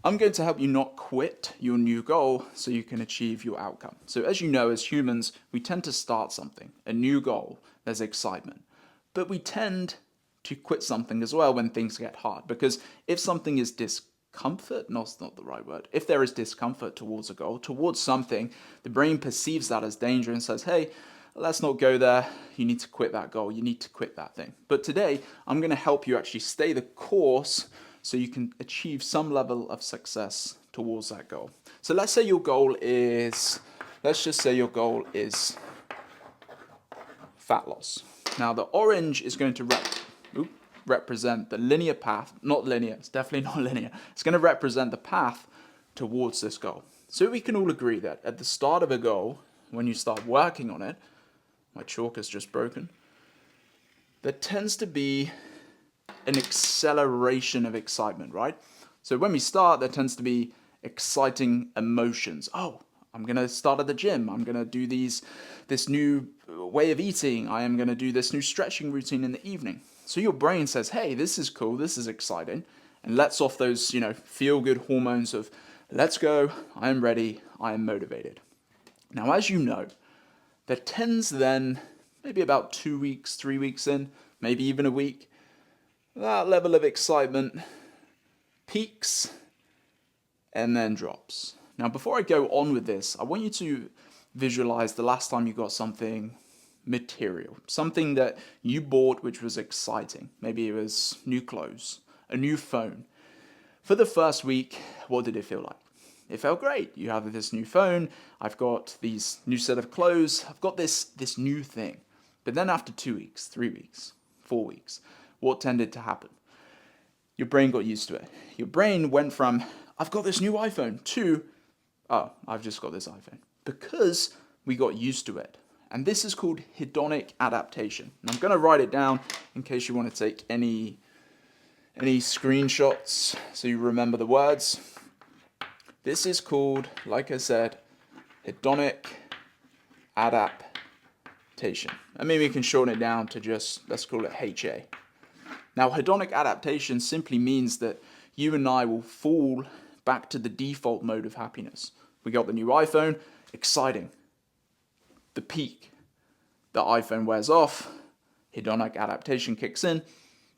I'm going to help you not quit your new goal so you can achieve your outcome. So as you know, as humans, we tend to start something, a new goal, there's excitement. But we tend to quit something as well when things get hard, because if something is discomfort, no, it's not the right word. If there is discomfort towards a goal, towards something, the brain perceives that as danger and says, hey, let's not go there. You need to quit that goal. You need to quit that thing. But today, I'm going to help you actually stay the course so you can achieve some level of success towards that goal. So let's say your goal is, let's just say your goal is fat loss. Now the orange is going to represent the linear path, not linear, it's definitely not linear. It's going to represent the path towards this goal. So we can all agree that at the start of a goal, when you start working on it, my chalk is just broken, there tends to be an acceleration of excitement, right? So when we start, there tends to be exciting emotions. Oh, I'm going to start at the gym. I'm going to do this new way of eating. I am going to do this new stretching routine in the evening. So your brain says, hey, this is cool. This is exciting. And lets off those, feel-good hormones of, let's go. I am ready. I am motivated. Now, as you know, there tends then, maybe about 2 weeks, 3 weeks in, maybe even a week, that level of excitement peaks and then drops. Now, before I go on with this, I want you to visualize the last time you got something material, something that you bought which was exciting. Maybe it was new clothes, a new phone. For the first week, what did it feel like? It felt great. You have this new phone, I've got these new set of clothes, I've got this new thing. But then after 2 weeks, 3 weeks, 4 weeks, what tended to happen? Your brain got used to it. Your brain went from, I've got this new iPhone, to, oh, I've just got this iPhone. Because we got used to it. And this is called hedonic adaptation. And I'm going to write it down in case you want to take any screenshots so you remember the words. This is called, like I said, hedonic adaptation. I mean, we can shorten it down to just, let's call it HA. Now, hedonic adaptation simply means that you and I will fall back to the default mode of happiness. We got the new iPhone, exciting. The peak. The iPhone wears off, hedonic adaptation kicks in,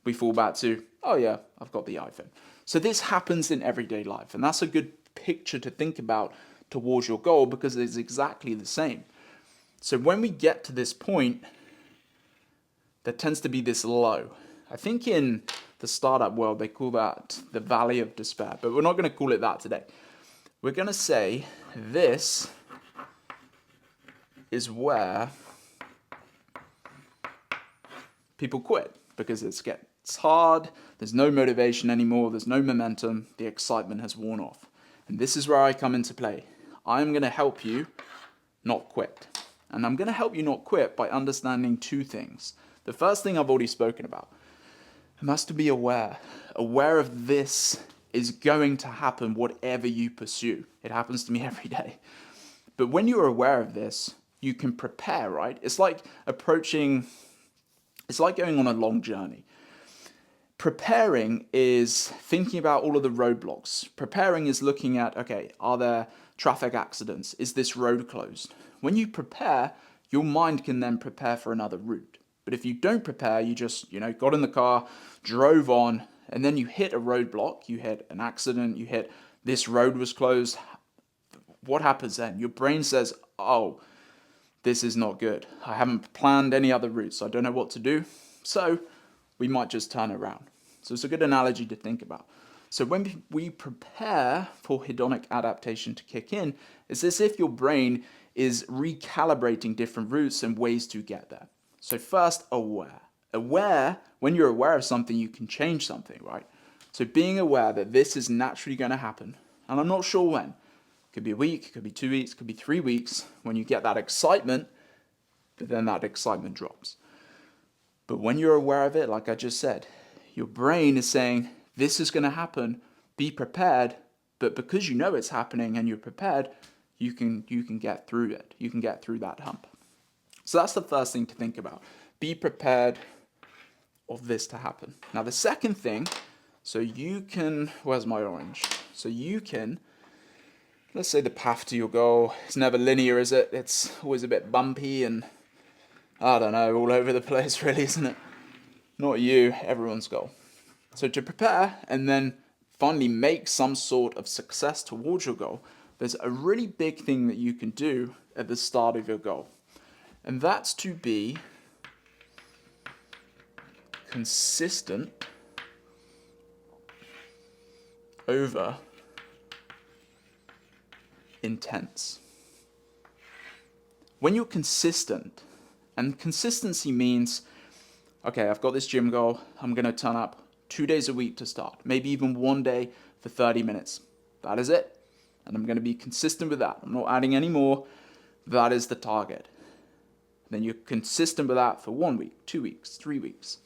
we fall back to, oh yeah, I've got the iPhone. So this happens in everyday life, and that's a good picture to think about towards your goal because it's exactly the same. So when we get to this point, there tends to be this low. I think in the startup world, they call that the valley of despair, but we're not going to call it that today. We're going to say this is where people quit because it gets hard, there's no motivation anymore, there's no momentum, the excitement has worn off. And this is where I come into play. I'm going to help you not quit. And I'm going to help you not quit by understanding two things. The first thing I've already spoken about. I must be aware of this is going to happen whatever you pursue. It happens to me every day. But when you're aware of this, you can prepare, right? It's like going on a long journey. Preparing is thinking about all of the roadblocks. Preparing is looking at, okay, are there traffic accidents? Is this road closed? When you prepare, your mind can then prepare for another route. But if you don't prepare, you just, got in the car, drove on, and then you hit a roadblock, you hit an accident, you hit this road was closed. What happens then? Your brain says, oh, this is not good. I haven't planned any other routes. So I don't know what to do. So we might just turn around. So it's a good analogy to think about. So when we prepare for hedonic adaptation to kick in, it's as if your brain is recalibrating different routes and ways to get there. So first, aware. When you're aware of something, you can change something, right? So being aware that this is naturally going to happen, and I'm not sure when. It could be a week, it could be 2 weeks, it could be 3 weeks, when you get that excitement, but then that excitement drops. But when you're aware of it, like I just said, your brain is saying, this is going to happen, be prepared, but because you know it's happening and you're prepared, you can get through it. You can get through that hump. So that's the first thing to think about. Be prepared of this to happen. Now the second thing, so you can, where's my orange? So you can, let's say the path to your goal is never linear, is it? It's always a bit bumpy and, I don't know, all over the place really, isn't it? Not you, everyone's goal. So to prepare and then finally make some sort of success towards your goal, there's a really big thing that you can do at the start of your goal. And that's to be consistent over intense. When you're consistent, and consistency means, okay, I've got this gym goal, I'm going to turn up 2 days a week to start, maybe even 1 day for 30 minutes. That is it. And I'm going to be consistent with that. I'm not adding any more. That is the target. Then you're consistent with that for 1 week, 2 weeks, 3 weeks.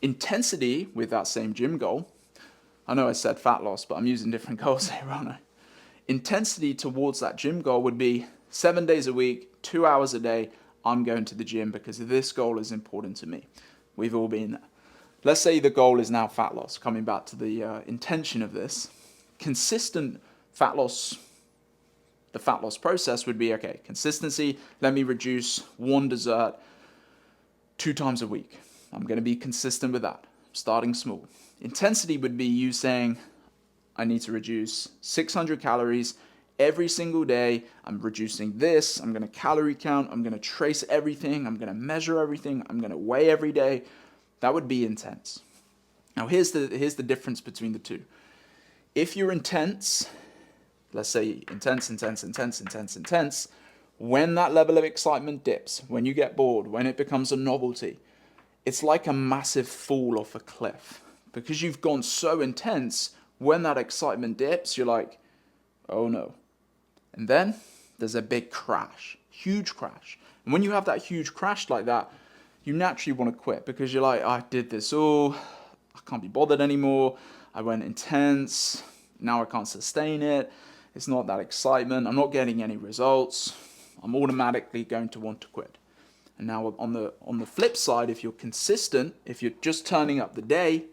Intensity with that same gym goal. I know I said fat loss, but I'm using different goals here, aren't I? Intensity towards that gym goal would be 7 days a week, 2 hours a day. I'm going to the gym because this goal is important to me. We've all been there. Let's say the goal is now fat loss. Coming back to the intention of this, consistent fat loss, the fat loss process would be, okay, consistency, let me reduce one dessert 2 times a week. I'm going to be consistent with that, starting small. Intensity would be you saying, I need to reduce 600 calories every single day. I'm reducing this. I'm going to calorie count. I'm going to trace everything. I'm going to measure everything. I'm going to weigh every day. That would be intense. Now, here's the difference between the two. If you're intense, let's say intense, when that level of excitement dips, when you get bored, when it becomes a novelty, it's like a massive fall off a cliff. Because you've gone so intense, when that excitement dips, you're like, oh no. And then there's a big crash, huge crash. And when you have that huge crash like that, you naturally want to quit because you're like, I did this all, I can't be bothered anymore. I went intense, now I can't sustain it. It's not that excitement. I'm not getting any results. I'm automatically going to want to quit. And now on the flip side, if you're consistent, if you're just turning up the day,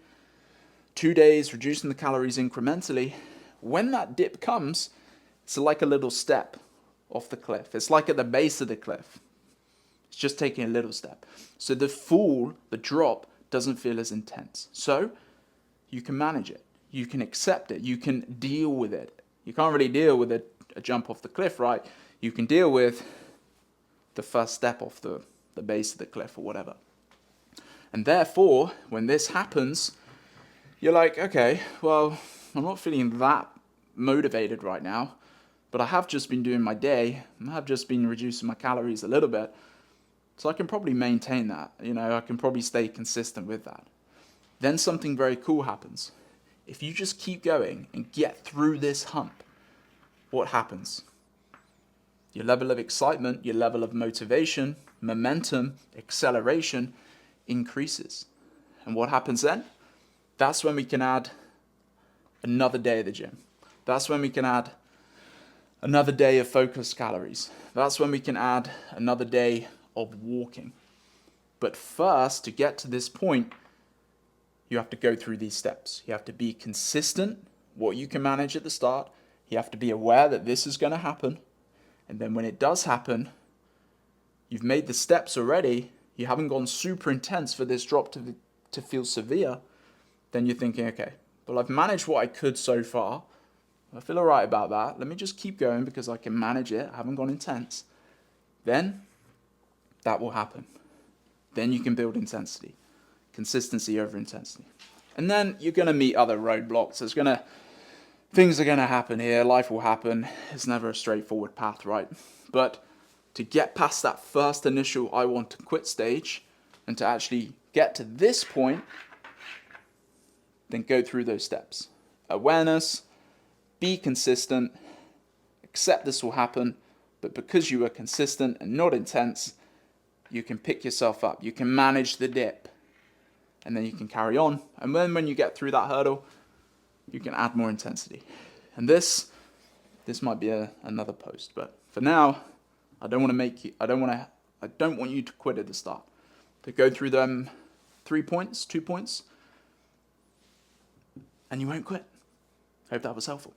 2 days, reducing the calories incrementally, when that dip comes, it's like a little step off the cliff. It's like at the base of the cliff. It's just taking a little step. So the fall, the drop, doesn't feel as intense. So you can manage it. You can accept it. You can deal with it. You can't really deal with a jump off the cliff, right? You can deal with the first step off the base of the cliff or whatever. And therefore, when this happens, you're like, okay, well, I'm not feeling that motivated right now, but I have just been doing my day, and I have just been reducing my calories a little bit, so I can probably maintain that. I can probably stay consistent with that. Then something very cool happens. If you just keep going and get through this hump, what happens? Your level of excitement, your level of motivation, momentum, acceleration increases. And what happens then? That's when we can add another day at the gym. That's when we can add another day of focused calories. That's when we can add another day of walking. But first, to get to this point, you have to go through these steps. You have to be consistent, what you can manage at the start. You have to be aware that this is going to happen. And then when it does happen, you've made the steps already. You haven't gone super intense for this drop to feel severe. Then you're thinking, okay, well, I've managed what I could so far. I feel all right about that. Let me just keep going because I can manage it. I haven't gone intense. Then that will happen. Then you can build intensity. Consistency over intensity. And then you're going to meet other roadblocks. Things are going to happen here. Life will happen. It's never a straightforward path, right? But to get past that first initial I want to quit stage and to actually get to this point, then go through those steps. Awareness, be consistent, accept this will happen, but because you are consistent and not intense, you can pick yourself up. You can manage the dip, and then you can carry on. And then when you get through that hurdle, you can add more intensity. And this might be another post, but for now, I don't want you to quit at the start. To go through them 2 points, and you won't quit. Hope that was helpful.